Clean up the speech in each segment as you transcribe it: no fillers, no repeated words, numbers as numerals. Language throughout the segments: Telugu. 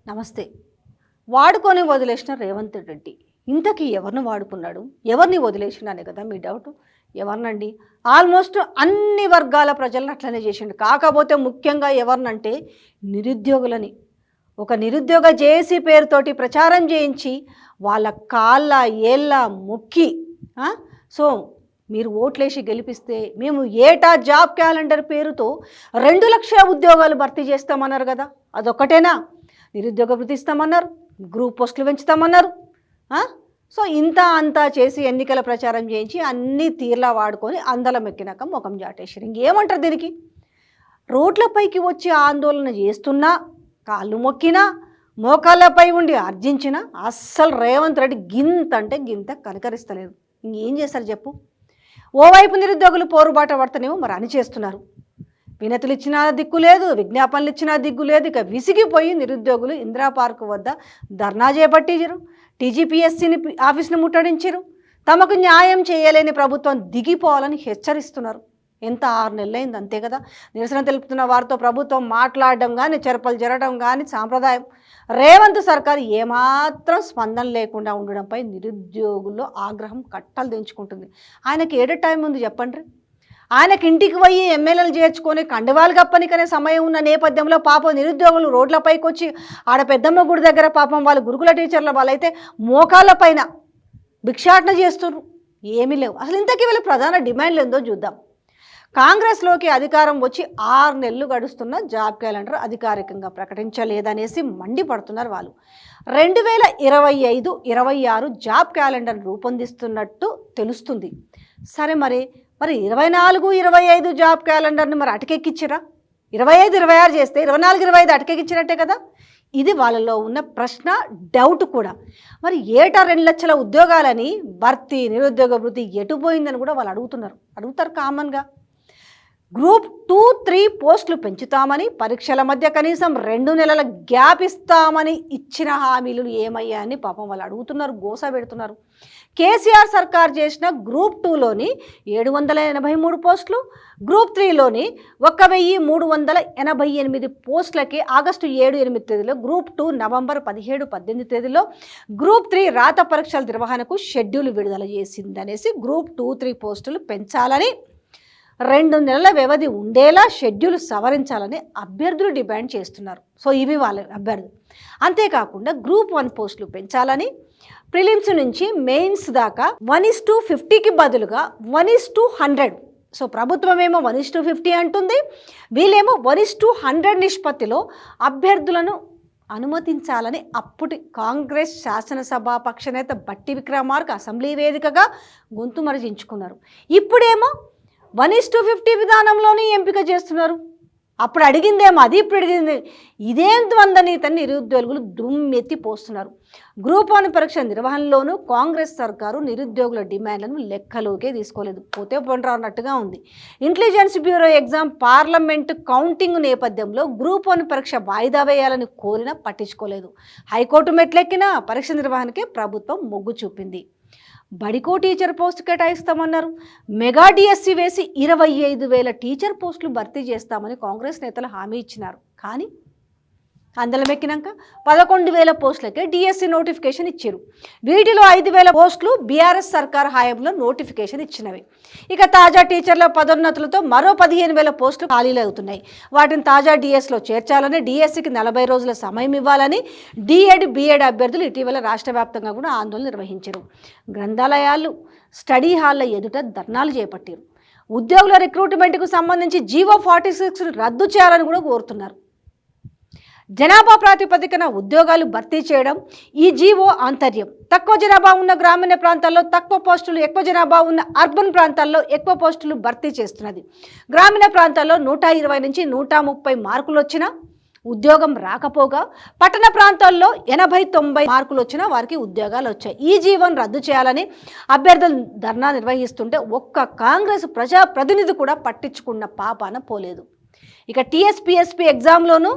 నమస్తే. వాడుకొని వదిలేసిన రేవంత్ రెడ్డి. ఇంతకీ ఎవరిని వాడుకున్నాడు? ఎవరిని వదిలేసినానే కదా మీ డౌటు. ఎవరినండి? ఆల్మోస్ట్ అన్ని వర్గాల ప్రజలను అట్లనే చేసిండు. కాకపోతే ముఖ్యంగా ఎవరినంటే నిరుద్యోగులని. ఒక నిరుద్యోగ జేఏసీ పేరుతోటి ప్రచారం చేయించి వాళ్ళ కాళ్ళ ఏళ్ళ మొక్కి సో మీరు ఓట్లేసి గెలిపిస్తే మేము ఏటా జాబ్ క్యాలెండర్ పేరుతో 2 లక్షల ఉద్యోగాలు భర్తీ చేస్తామన్నారు కదా. అదొక్కటేనా? నిరుద్యోగ వృత్తి ఇస్తామన్నారు, గ్రూప్ పోస్టులు పెంచుతామన్నారు. సో ఇంత అంతా చేసి ఎన్నికల ప్రచారం చేయించి అన్ని తీర్లా వాడుకొని అందలం ఎక్కినాక ముఖం చాటేసారు. ఇంకేమంటారు దీనికి? రోడ్లపైకి వచ్చి ఆందోళన చేస్తున్నా, కాళ్ళు మొక్కినా, మోకాళ్ళపై ఉండి అర్జించినా అస్సలు రేవంత్ రెడ్డి గింత అంటే గింత కనకరిస్తలేదు. ఇంకేం చేస్తారు చెప్పు? ఓవైపు నిరుద్యోగులు పోరుబాట పడతనేమో మరి అని చేస్తున్నారు. వినతులు ఇచ్చినా దిక్కు లేదు, విజ్ఞాపనలు ఇచ్చినా దిక్కు లేదు. ఇక విసిగిపోయి నిరుద్యోగులు ఇందిరా పార్కు వద్ద ధర్నా చేపట్టించారు, టీజీపీఎస్సీని ఆఫీస్ని ముట్టడించారు. తమకు న్యాయం చేయలేని ప్రభుత్వం దిగిపోవాలని హెచ్చరిస్తున్నారు. ఎంత 6 నెలలైంది అంతే కదా. నిరసన తెలుపుతున్న వారితో ప్రభుత్వం మాట్లాడడం కానీ, చెరపలు జరగడం కానీ సాంప్రదాయం. రేవంత్ సర్కార్ ఏమాత్రం స్పందన లేకుండా ఉండడంపై నిరుద్యోగుల్లో ఆగ్రహం కట్టలు దించుకుంటుంది. ఆయనకి ఏడ టైం ఉంది చెప్పండి? ఆయనకి ఇంటికి పోయి ఎమ్మెల్యేలు చేర్చుకొని కండువాలు కప్పనికనే సమయం ఉన్న నేపథ్యంలో పాపం నిరుద్యోగులు రోడ్లపైకి వచ్చి ఆడ పెద్దమ్మ గుడి దగ్గర పాపం వాళ్ళు గురుకుల టీచర్ల వాళ్ళైతే మోకాళ్ళ పైన భిక్షాటన చేస్తున్నారు. ఏమీ లేవు. అసలు ఇంతకీ వీళ్ళ ప్రధాన డిమాండ్లు ఏందో చూద్దాం. కాంగ్రెస్లోకి అధికారం వచ్చి 6 నెలలు గడుస్తున్న జాబ్ క్యాలెండర్ అధికారికంగా ప్రకటించలేదనేసి మండిపడుతున్నారు వాళ్ళు. 2025-26 జాబ్ క్యాలెండర్ రూపొందిస్తున్నట్టు తెలుస్తుంది. సరే మరి 24-25 జాబ్ క్యాలెండర్ని మరి అటకెక్కిచ్చిరా? 25-26 చేస్తే 24-25 అటకెక్కిచ్చినట్టే కదా. ఇది వాళ్ళలో ఉన్న ప్రశ్న, డౌట్ కూడా. మరి ఏటా 2 లక్షల ఉద్యోగాలని భర్తీ, నిరుద్యోగ వృత్తి ఎటుపోయిందని కూడా వాళ్ళు అడుగుతారు కామన్గా. గ్రూప్ 2-3 పోస్టులు పెంచుతామని, పరీక్షల మధ్య కనీసం 2 నెలల గ్యాప్ ఇస్తామని ఇచ్చిన హామీలు ఏమయ్యాయని పాపం వాళ్ళు అడుగుతున్నారు, గోస పెడుతున్నారు. కేసీఆర్ సర్కార్ చేసిన గ్రూప్ 2లోని 783 పోస్టులు, గ్రూప్ 3లోని 1388 పోస్టులకి ఆగస్టు 7-8 తేదీలో, గ్రూప్ 2 నవంబర్ 17-18 తేదీలో గ్రూప్ 3 రాత పరీక్షల నిర్వహణకు షెడ్యూల్ విడుదల చేసిందనేసి గ్రూప్ 2-3 పోస్టులు పెంచాలని, 2 నెలల వ్యవధి ఉండేలా షెడ్యూల్ సవరించాలని అభ్యర్థులు డిమాండ్ చేస్తున్నారు. సో ఇవి వాళ్ళ అభ్యర్థులు. అంతేకాకుండా గ్రూప్ 1 పోస్టులు పెంచాలని, ప్రిలిమ్స్ నుంచి మెయిన్స్ దాకా 1:50కి బదులుగా 1:100. సో ప్రభుత్వం ఏమో 1:50 అంటుంది, వీళ్ళేమో 1:100 నిష్పత్తిలో అభ్యర్థులను అనుమతించాలని అప్పటి కాంగ్రెస్ శాసనసభా పక్షనేత బట్టి విక్రమార్క అసెంబ్లీ వేదికగా గొంతు మరచించుకున్నారు. ఇప్పుడేమో 1:50 విధానంలోనే ఎంపిక చేస్తున్నారు. అప్పుడు అడిగిందేమో అది, ఇప్పుడు అడిగింది ఇదేం ద్వంద్వని తన్ని నిరుద్యోగులు దుమ్మెత్తి పోస్తున్నారు. గ్రూప్ 1 పరీక్ష నిర్వహణలోనూ కాంగ్రెస్ సర్కారు నిరుద్యోగుల డిమాండ్లను లెక్కలోకే తీసుకోలేదు. పోతే పొండ్రా అన్నట్టుగా ఉంది. Intelligence bureau exam parliament counting నేపథ్యంలో గ్రూప్ 1 పరీక్ష వాయిదా వేయాలని కోరినా పట్టించుకోలేదు. హైకోర్టు మెట్లెక్కినా పరీక్ష నిర్వహణకే ప్రభుత్వం మొగ్గు చూపింది. బడికో టీచర్ పోస్టు కేటాయిస్తామన్నారు. మెగా డిఎస్సి వేసి 25,000 టీచర్ పోస్టులు భర్తీ చేస్తామని కాంగ్రెస్ నేతలు హామీ ఇచ్చినారు. కానీ అందలం ఎక్కినాక 11,000 పోస్టులకే డిఎస్సి నోటిఫికేషన్ ఇచ్చారు. వీటిలో 5,000 పోస్టులు బీఆర్ఎస్ సర్కార్ హయాంలో నోటిఫికేషన్ ఇచ్చినవి. ఇక తాజా టీచర్ల పదోన్నతులతో మరో 15,000 పోస్టులు ఖాళీలు అవుతున్నాయి. వాటిని తాజా డిఎస్లో చేర్చాలని, డిఎస్సికి 40 రోజుల సమయం ఇవ్వాలని డిఎడ్, బిఎడ్ అభ్యర్థులు ఇటీవల రాష్ట్ర వ్యాప్తంగా కూడా ఆందోళన నిర్వహించారు. గ్రంథాలయాలు, స్టడీ హాళ్ల ఎదుట ధర్నాలు చేపట్టారు. ఉద్యోగుల రిక్రూట్మెంట్కు సంబంధించి జీవో 46 రద్దు చేయాలని కూడా కోరుతున్నారు. జనాభా ప్రాతిపదికన ఉద్యోగాలు భర్తీ చేయడం ఈ జీవో ఆంతర్యం. తక్కువ జనాభా ఉన్న గ్రామీణ ప్రాంతాల్లో తక్కువ పోస్టులు, ఎక్కువ జనాభా ఉన్న అర్బన్ ప్రాంతాల్లో ఎక్కువ పోస్టులు భర్తీ చేస్తున్నది. గ్రామీణ ప్రాంతాల్లో 120 నుంచి 130 మార్కులు వచ్చినా ఉద్యోగం రాకపోగా, పట్టణ ప్రాంతాల్లో 80-90 మార్కులు వచ్చినా వారికి ఉద్యోగాలు వచ్చాయి. ఈ జీవోను రద్దు చేయాలని అభ్యర్థులు ధర్నా నిర్వహిస్తుంటే ఒక్క కాంగ్రెస్ ప్రజా ప్రతినిధి కూడా పట్టించుకున్న పాపాన పోలేదు. ఇక టీఎస్పీఎస్పీ ఎగ్జామ్లోనూ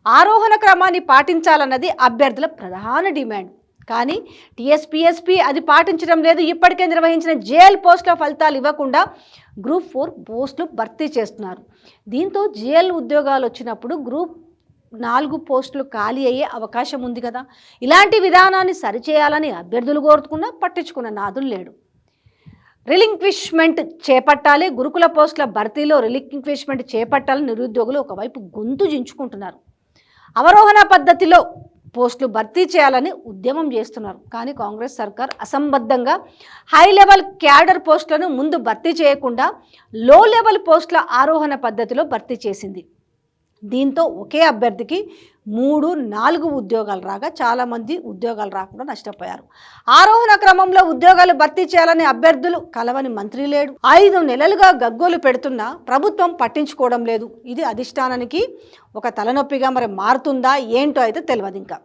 ఆరోహణ క్రమాన్ని పాటించాలన్నది అభ్యర్థుల ప్రధాన డిమాండ్. కానీ టీఎస్పీఎస్పీ అది పాటించడం లేదు. ఇప్పటికే నిర్వహించిన జేఎల్ పోస్టుల ఫలితాలు ఇవ్వకుండా గ్రూప్ 4 పోస్టులు భర్తీ చేస్తున్నారు. దీంతో జేఎల్ ఉద్యోగాలు వచ్చినప్పుడు గ్రూప్ 4 పోస్టులు ఖాళీ అయ్యే అవకాశం ఉంది కదా. ఇలాంటి విధానాన్ని సరిచేయాలని అభ్యర్థులు కోరుతున్నా పట్టించుకున్న నాదులు లేడు. రిలింక్విష్మెంట్ చేపట్టాలి, గురుకుల పోస్టుల భర్తీలో రిలింక్విష్మెంట్ చేపట్టాలని నిరుద్యోగులు ఒకవైపు గొంతు జించుకుంటున్నారు. అవరోహణ పద్ధతిలో పోస్టులు భర్తీ చేయాలని ఉద్యమం చేస్తున్నారు. కానీ కాంగ్రెస్ సర్కార్ అసంబద్ధంగా హై లెవెల్ క్యాడర్ పోస్టులను ముందు భర్తీ చేయకుండా లో లెవెల్ పోస్టుల ఆరోహణ పద్ధతిలో భర్తీ చేసింది. దీంతో ఒకే అభ్యర్థికి 3-4 ఉద్యోగాలు రాగా చాలామంది ఉద్యోగాలు రాకుండా నష్టపోయారు. ఆరోహణ క్రమంలో ఉద్యోగాలు భర్తీ చేయాలని అభ్యర్థులు కలవని మంత్రి లేడు. 5 నెలలుగా గగ్గోలు పెడుతున్నా ప్రభుత్వం పట్టించుకోవడం లేదు. ఇది అధిష్టానానికి ఒక తలనొప్పిగా మరి మారుతుందా ఏంటో అయితే తెలియదు ఇంకా.